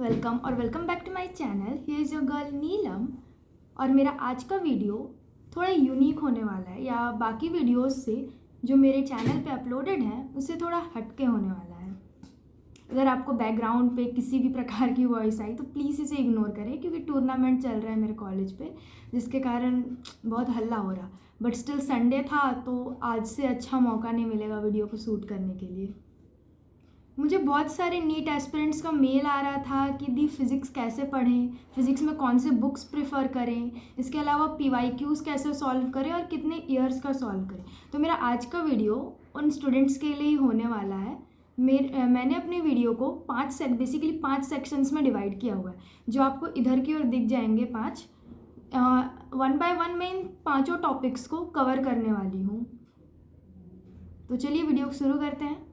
Welcome back to my channel. Here is your girl Neelam. और मेरा आज का वीडियो थोड़ा यूनिक होने वाला है, या बाकी वीडियोस से जो मेरे चैनल पे अपलोडेड है उससे थोड़ा हटके होने वाला है। अगर आपको बैकग्राउंड पे किसी भी प्रकार की वॉइस आई तो प्लीज़ इसे इग्नोर करें, क्योंकि टूर्नामेंट चल रहा है मेरे कॉलेज पे, जिसके कारण बहुत हल्ला हो रहा। बट स्टिल संडे था तो आज से अच्छा मौका नहीं मिलेगा वीडियो को शूट करने के लिए। मुझे बहुत सारे नीट एस्पिरेंट्स का मेल आ रहा था कि दी फिज़िक्स कैसे पढ़ें, फिज़िक्स में कौन से बुक्स प्रेफर करें, इसके अलावा PYQs कैसे सॉल्व करें और कितने ईयर्स का सॉल्व करें। तो मेरा आज का वीडियो उन स्टूडेंट्स के लिए ही होने वाला है। मैंने अपने वीडियो को बेसिकली पाँच सेक्शंस में डिवाइड किया हुआ है, जो आपको इधर की ओर दिख जाएंगे पाँच। वन बाय वन मैं इन पाँचों टॉपिक्स को कवर करने वाली हूँ। तो चलिए वीडियो शुरू करते हैं।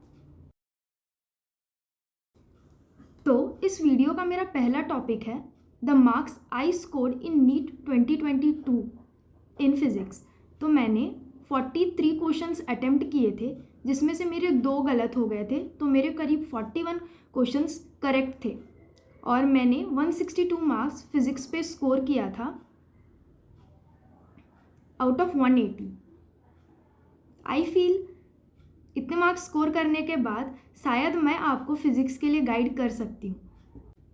तो इस वीडियो का मेरा पहला टॉपिक है the marks I scored in NEET 2022 in physics. तो मैंने 43 क्वेश्चंस अटेम्प्ट किए थे, जिसमें से मेरे 2 गलत हो गए थे, तो मेरे करीब 41 क्वेश्चंस करेक्ट थे और मैंने 162 मार्क्स फिज़िक्स पे स्कोर किया था आउट ऑफ 180। आई फील इतने मार्क्स स्कोर करने के बाद शायद मैं आपको फ़िज़िक्स के लिए गाइड कर सकती हूँ।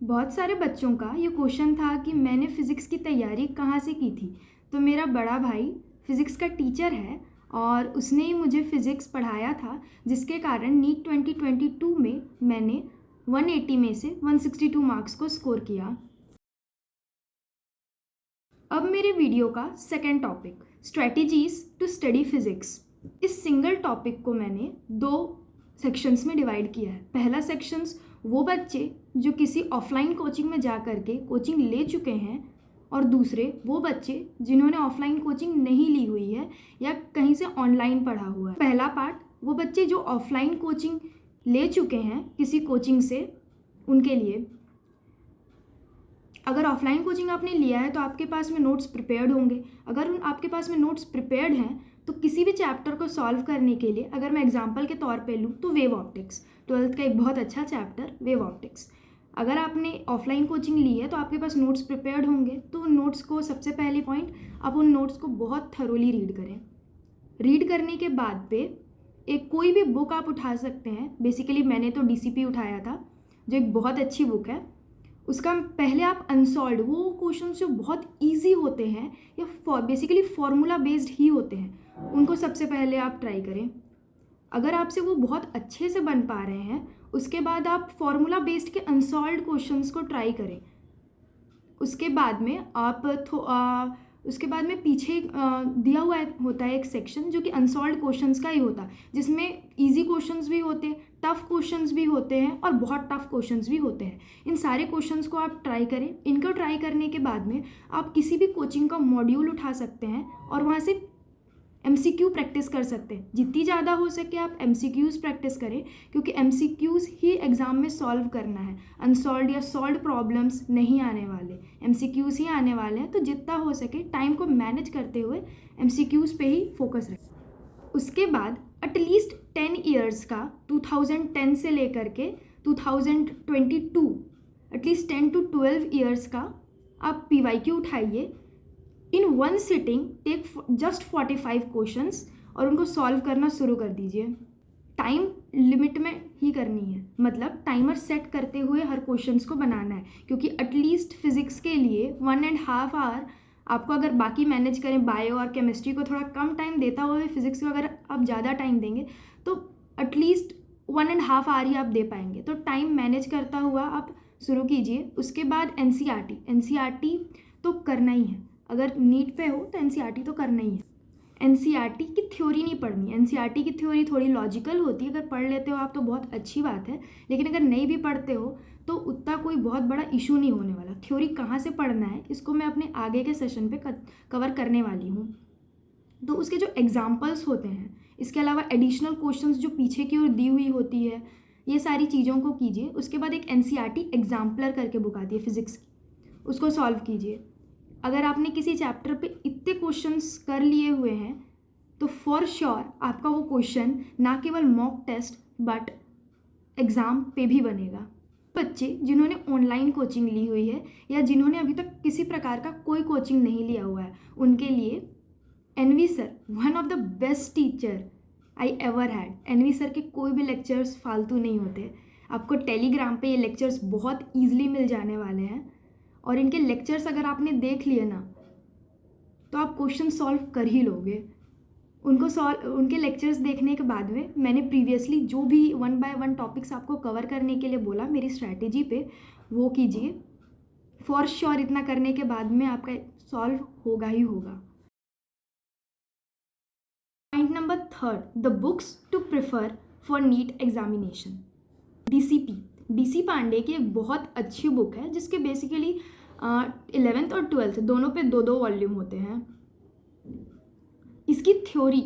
बहुत सारे बच्चों का ये क्वेश्चन था कि मैंने फ़िज़िक्स की तैयारी कहाँ से की थी। तो मेरा बड़ा भाई फ़िज़िक्स का टीचर है और उसने ही मुझे फ़िज़िक्स पढ़ाया था, जिसके कारण नीट 2022 में मैंने 180 में से 162 मार्क्स को स्कोर किया। अब मेरे वीडियो का second topic, strategies to study physics. इस सिंगल टॉपिक को मैंने 2 सेक्शंस में डिवाइड किया है। पहला सेक्शंस वो बच्चे जो किसी ऑफलाइन कोचिंग में जा कर के कोचिंग ले चुके हैं, और दूसरे वो बच्चे जिन्होंने ऑफलाइन कोचिंग नहीं ली हुई है या कहीं से ऑनलाइन पढ़ा हुआ है। पहला पार्ट वो बच्चे जो ऑफलाइन कोचिंग ले चुके हैं किसी कोचिंग से, उनके लिए। अगर ऑफलाइन कोचिंग आपने लिया है तो आपके पास में नोट्स प्रिपेयर्ड होंगे। अगर आपके पास में नोट्स प्रिपेयर्ड हैं तो किसी भी चैप्टर को सॉल्व करने के लिए, अगर मैं एग्जांपल के तौर पे लूँ तो वेव ऑप्टिक्स, 12th का एक बहुत अच्छा चैप्टर वेव ऑप्टिक्स। अगर आपने ऑफलाइन कोचिंग ली है तो आपके पास नोट्स प्रिपेयर्ड होंगे, तो उन नोट्स को, सबसे पहले पॉइंट, आप उन नोट्स को बहुत थरोली रीड करें। रीड करने के बाद पे एक कोई भी बुक आप उठा सकते हैं। बेसिकली मैंने तो DCP उठाया था, जो एक बहुत अच्छी बुक है। उसका पहले आप अनसॉल्व्ड, वो क्वेश्चन जो बहुत इजी होते हैं या बेसिकली फार्मूला बेस्ड ही होते हैं, उनको सबसे पहले आप ट्राई करें। अगर आपसे वो बहुत अच्छे से बन पा रहे हैं, उसके बाद आप फार्मूला बेस्ड के अनसॉल्व्ड क्वेश्चंस को ट्राई करें। उसके बाद में पीछे दिया हुआ होता है एक सेक्शन जो कि अनसॉल्व्ड क्वेश्चंस का ही होता है, जिसमें इजी क्वेश्चंस भी होते हैं, टफ क्वेश्चंस भी होते हैं और बहुत टफ क्वेश्चंस भी होते हैं। इन सारे क्वेश्चंस को आप ट्राई करें। इनको ट्राई करने के बाद में आप किसी भी कोचिंग का मॉड्यूल उठा सकते हैं और वहाँ से MCQ प्रैक्टिस कर सकते हैं। जितनी ज़्यादा हो सके आप MCQs प्रैक्टिस करें, क्योंकि MCQs ही एग्ज़ाम में सॉल्व करना है। अनसॉल्व्ड या सॉल्व्ड प्रॉब्लम्स नहीं आने वाले, MCQs ही आने वाले हैं। तो जितना हो सके टाइम को मैनेज करते हुए MCQs पे ही फोकस रखें। उसके बाद एटलीस्ट 10 ईयर्स का, 2010 से लेकर के 2022, एटलीस्ट 10 to 12 ईयर्स का आप PYQ उठाइए। In one sitting take just 45 questions और उनको सॉल्व करना शुरू कर दीजिए। टाइम लिमिट में ही करनी है, मतलब टाइमर सेट करते हुए हर क्वेश्चंस को बनाना है, क्योंकि एटलीस्ट फिज़िक्स के लिए 1.5 आवर आपको, अगर बाकी मैनेज करें, बायो और केमिस्ट्री को थोड़ा कम टाइम देता हुआ फिज़िक्स को अगर आप ज़्यादा टाइम देंगे तो एटलीस्ट 1.5 आवर ही आप दे पाएंगे। तो टाइम मैनेज करता हुआ आप शुरू कीजिए। उसके बाद NCERT तो करना ही है। अगर नीट पे हो तो NCERT तो करना ही है। NCERT की थ्योरी नहीं पढ़नी। NCERT की थ्योरी थोड़ी लॉजिकल होती है, अगर पढ़ लेते हो आप तो बहुत अच्छी बात है, लेकिन अगर नहीं भी पढ़ते हो तो उतना कोई बहुत बड़ा इशू नहीं होने वाला। थ्योरी कहाँ से पढ़ना है इसको मैं अपने आगे के सेशन पे कवर करने वाली हूँ। तो उसके जो एग्जाम्पल्स होते हैं, इसके अलावा एडिशनल क्वेश्चंस जो पीछे की ओर दी हुई होती है, ये सारी चीज़ों को कीजिए। उसके बाद एक NCERT एग्जाम्पलर करके बुक आती है फिज़िक्स की, उसको सॉल्व कीजिए। अगर आपने किसी चैप्टर पे इतने क्वेश्चंस कर लिए हुए हैं तो फॉर श्योर आपका वो क्वेश्चन ना केवल मॉक टेस्ट बट एग्ज़ाम पे भी बनेगा। बच्चे जिन्होंने ऑनलाइन कोचिंग ली हुई है या जिन्होंने अभी तक किसी प्रकार का कोई कोचिंग नहीं लिया हुआ है, उनके लिए NV sir one of the best teacher I ever had. NV sir के कोई भी लेक्चर्स फालतू नहीं होते। आपको टेलीग्राम पे ये लेक्चर्स बहुत ईजिली मिल जाने वाले हैं और इनके लेक्चर्स अगर आपने देख लिए ना तो आप क्वेश्चन सॉल्व कर ही लोगे। उनके लेक्चर्स देखने के बाद में मैंने प्रीवियसली जो भी 1 बाय 1 टॉपिक्स आपको कवर करने के लिए बोला मेरी स्ट्रैटेजी पे, वो कीजिए। फॉर श्योर इतना करने के बाद में आपका सॉल्व होगा ही होगा। Point number 3, the books to prefer for NEET examination. DC Pandey की एक बहुत अच्छी बुक है जिसके बेसिकली 11th और 12th दोनों पे 2-2 वॉल्यूम होते हैं। इसकी थ्योरी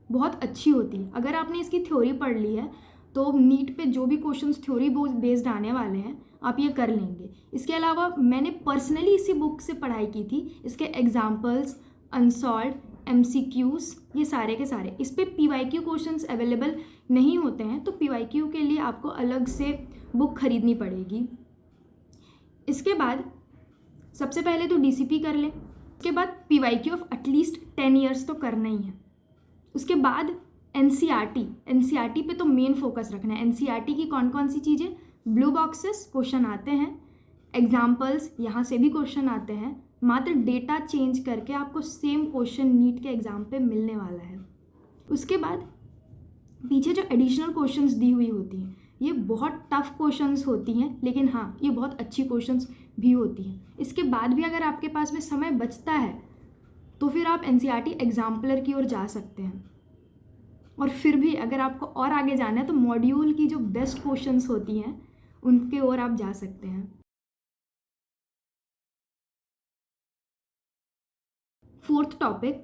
बहुत अच्छी होती है। अगर आपने इसकी थ्योरी पढ़ ली है तो नीट पे जो भी क्वेश्चंस थ्योरी बेस्ड आने वाले हैं आप ये कर लेंगे। इसके अलावा मैंने पर्सनली इसी बुक से पढ़ाई की थी। इसके एग्जाम्पल्स, अनसॉल्व्ड, MCQs, ये सारे के सारे। इस पर PYQ क्वेश्चंस अवेलेबल नहीं होते हैं तो PYQ के लिए आपको अलग से बुक खरीदनी पड़ेगी। इसके बाद सबसे पहले तो DCP कर लें, उसके बाद PYQ ऑफ एटलीस्ट 10 ईयर्स तो करना ही है। उसके बाद NCERT पे तो मेन फोकस रखना है। NCERT की कौन कौन सी चीज़ें, ब्लू बॉक्सेस क्वेश्चन आते हैं, एग्जाम्पल्स यहाँ से भी क्वेश्चन आते हैं, मात्र डेटा चेंज करके आपको सेम क्वेश्चन नीट के एग्ज़ाम पे मिलने वाला है। उसके बाद पीछे जो एडिशनल क्वेश्चंस दी हुई होती हैं ये बहुत टफ क्वेश्चंस होती हैं, लेकिन हाँ ये बहुत अच्छी क्वेश्चंस भी होती हैं। इसके बाद भी अगर आपके पास में समय बचता है तो फिर आप NCERT एग्जाम्पलर की ओर जा सकते हैं। और फिर भी अगर आपको और आगे जाना है तो मॉड्यूल की जो बेस्ट क्वेश्चंस होती हैं उनके ओर आप जा सकते हैं। 4th topic,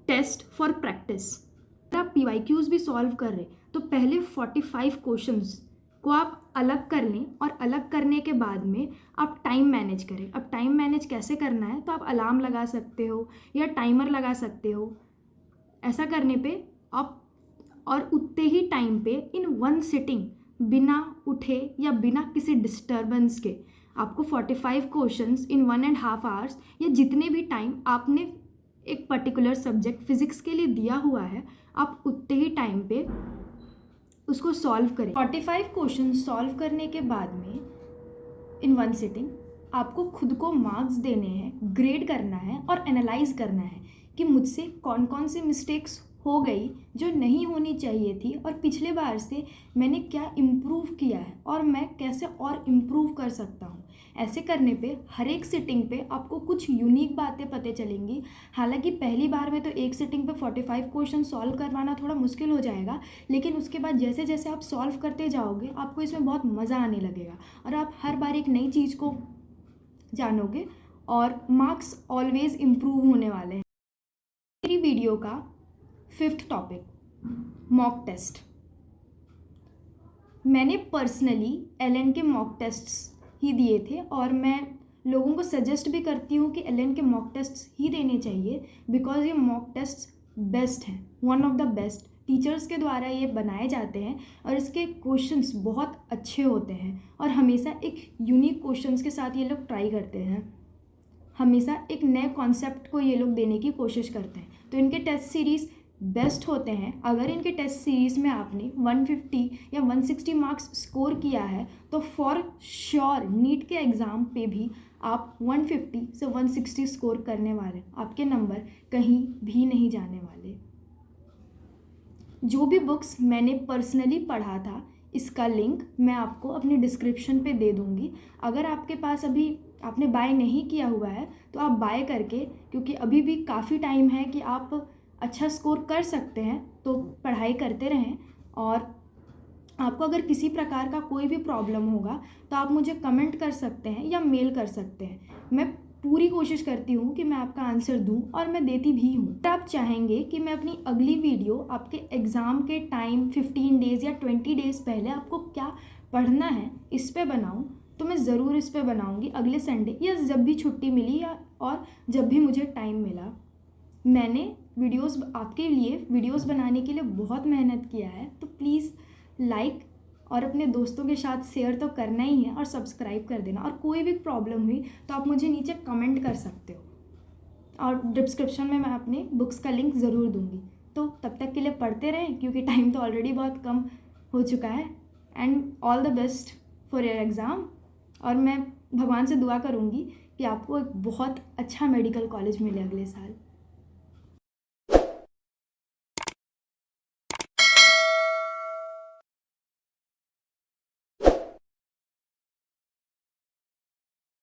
test for practice. अगर आप PYQs भी सॉल्व कर रहे तो पहले 45 क्वेश्चंस को आप अलग कर लें और अलग करने के बाद में आप टाइम मैनेज करें। अब टाइम मैनेज कैसे करना है तो आप अलार्म लगा सकते हो या टाइमर लगा सकते हो। ऐसा करने पे आप और उतने ही टाइम पे इन 1 सिटिंग बिना उठे या बिना किसी डिस्टर्बेंस के आपको 45 क्वेश्चंस इन 1.5 आवर्स या जितने भी टाइम आपने एक पर्टिकुलर सब्जेक्ट फिजिक्स के लिए दिया हुआ है आप उतने ही टाइम पे उसको सॉल्व करें। 45 क्वेश्चन सॉल्व करने के बाद में इन 1 सिटिंग आपको खुद को मार्क्स देने हैं, ग्रेड करना है और एनालाइज करना है कि मुझसे कौन कौन सी मिस्टेक्स हो गई जो नहीं होनी चाहिए थी और पिछले बार से मैंने क्या इम्प्रूव किया है और मैं कैसे और इम्प्रूव कर सकता हूँ। ऐसे करने पे हर एक सिटिंग पे आपको कुछ यूनिक बातें पता चलेंगी। हालांकि पहली बार में तो एक सिटिंग पे 45 क्वेश्चन सॉल्व करवाना थोड़ा मुश्किल हो जाएगा, लेकिन उसके बाद जैसे जैसे आप सॉल्व करते जाओगे आपको इसमें बहुत मज़ा आने लगेगा और आप हर बार एक नई चीज़ को जानोगे और मार्क्स ऑलवेज इम्प्रूव होने वाले हैं। मेरी वीडियो का 5th टॉपिक, मॉक टेस्ट। मैंने पर्सनली LN के मॉक टेस्ट्स ही दिए थे और मैं लोगों को सजेस्ट भी करती हूँ कि LN के मॉक टेस्ट्स ही देने चाहिए बिकॉज ये मॉक टेस्ट्स बेस्ट हैं, one of the best. Teachers के द्वारा ये बनाए जाते हैं और इसके क्वेश्चंस बहुत अच्छे होते हैं और हमेशा एक यूनिक क्वेश्चंस के साथ ये लोग ट्राई करते हैं। हमेशा एक नए कॉन्सेप्ट को ये लोग देने की कोशिश करते हैं, तो इनके टेस्ट सीरीज़ बेस्ट होते हैं। अगर इनके टेस्ट सीरीज़ में आपने 150 या 160 मार्क्स स्कोर किया है तो फॉर श्योर नीट के एग्ज़ाम पे भी आप 150 से 160 स्कोर करने वाले, आपके नंबर कहीं भी नहीं जाने वाले। जो भी बुक्स मैंने पर्सनली पढ़ा था इसका लिंक मैं आपको अपनी डिस्क्रिप्शन पे दे दूँगी। अगर आपके पास अभी आपने बाय नहीं किया हुआ है तो आप बाय करके, क्योंकि अभी भी काफ़ी टाइम है कि आप अच्छा स्कोर कर सकते हैं, तो पढ़ाई करते रहें। और आपको अगर किसी प्रकार का कोई भी प्रॉब्लम होगा तो आप मुझे कमेंट कर सकते हैं या मेल कर सकते हैं। मैं पूरी कोशिश करती हूँ कि मैं आपका आंसर दूँ और मैं देती भी हूँ। अगर आप चाहेंगे कि मैं अपनी अगली वीडियो आपके एग्ज़ाम के टाइम 15 डेज़ या 20 डेज़ पहले आपको क्या पढ़ना है इस पे बनाऊँ तो मैं ज़रूर इस पे बनाऊँगी अगले संडे या जब भी छुट्टी मिली या और जब भी मुझे टाइम मिला। मैंने आपके लिए वीडियोस बनाने के लिए बहुत मेहनत किया है, तो प्लीज़ लाइक और अपने दोस्तों के साथ शेयर तो करना ही है और सब्सक्राइब कर देना। और कोई भी प्रॉब्लम हुई तो आप मुझे नीचे कमेंट कर सकते हो, और डिस्क्रिप्शन में मैं अपने बुक्स का लिंक ज़रूर दूँगी। तो तब तक के लिए पढ़ते रहें, क्योंकि टाइम तो ऑलरेडी बहुत कम हो चुका है। And all the best for your exam. और मैं भगवान से दुआ करूँगी कि आपको एक बहुत अच्छा मेडिकल कॉलेज मिले अगले साल।